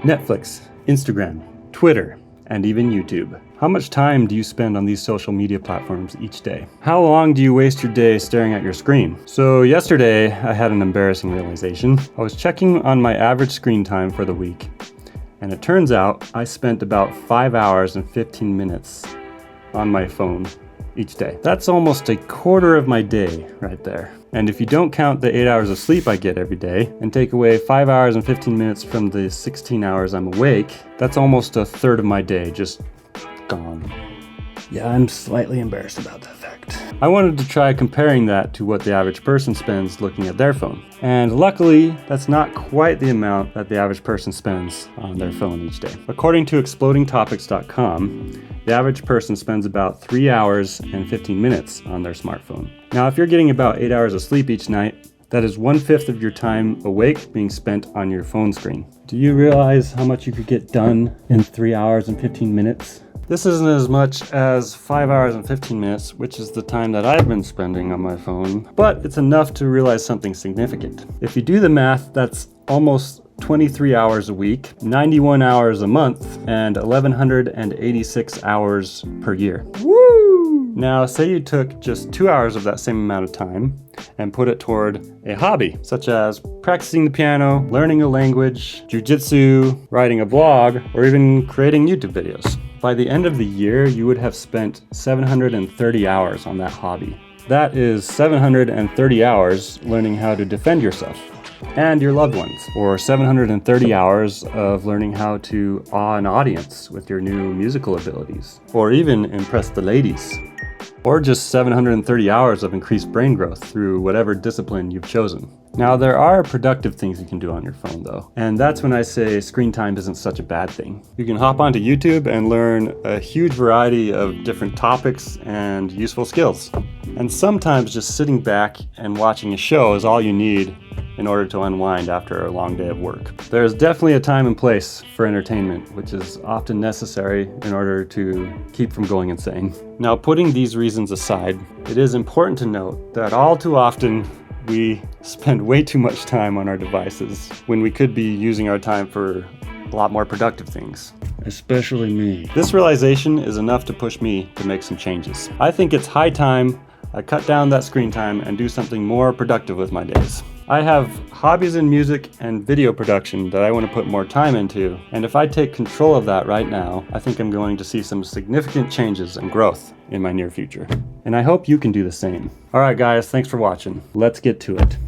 Netflix, Instagram, Twitter, and even YouTube. How much time do you spend on these social media platforms each day? How long do you waste your day staring at your screen? So yesterday, I had an embarrassing realization. I was checking on my average screen time for the week, and it turns out I spent about 5 hours and 15 minutes on my phone each day. That's almost a quarter of my day right there. And if you don't count the 8 hours of sleep I get every day and take away 5 hours and 15 minutes from the 16 hours I'm awake, that's almost a third of my day just gone. Yeah, I'm slightly embarrassed about that fact. I wanted to try comparing that to what the average person spends looking at their phone. And luckily, that's not quite the amount that the average person spends on their phone each day. According to explodingtopics.com, the average person spends about 3 hours and 15 minutes on their smartphone. Now, if you're getting about 8 hours of sleep each night, that is 1/5 of your time awake being spent on your phone screen. Do you realize how much you could get done in 3 hours and 15 minutes? This isn't as much as 5 hours and 15 minutes, which is the time that I've been spending on my phone, but it's enough to realize something significant. If you do the math, that's almost 23 hours a week, 91 hours a month, and 1,186 hours per year. Woo! Now, say you took just 2 hours of that same amount of time and put it toward a hobby, such as practicing the piano, learning a language, jujitsu, writing a blog, or even creating YouTube videos. By the end of the year, you would have spent 730 hours on that hobby. That is 730 hours learning how to defend yourself and your loved ones, or 730 hours of learning how to awe an audience with your new musical abilities, or even impress the ladies, or just 730 hours of increased brain growth through whatever discipline you've chosen. Now, there are productive things you can do on your phone though, and that's when I say screen time isn't such a bad thing. You can hop onto YouTube and learn a huge variety of different topics and useful skills. And sometimes just sitting back and watching a show is all you need in order to unwind after a long day of work. There's definitely a time and place for entertainment, which is often necessary in order to keep from going insane. Now, putting these reasons aside, it is important to note that all too often we spend way too much time on our devices when we could be using our time for a lot more productive things. Especially me. This realization is enough to push me to make some changes. I think it's high time I cut down that screen time and do something more productive with my days. I have hobbies in music and video production that I want to put more time into, and if I take control of that right now, I think I'm going to see some significant changes and growth in my near future. And I hope you can do the same. Alright guys, thanks for watching. Let's get to it.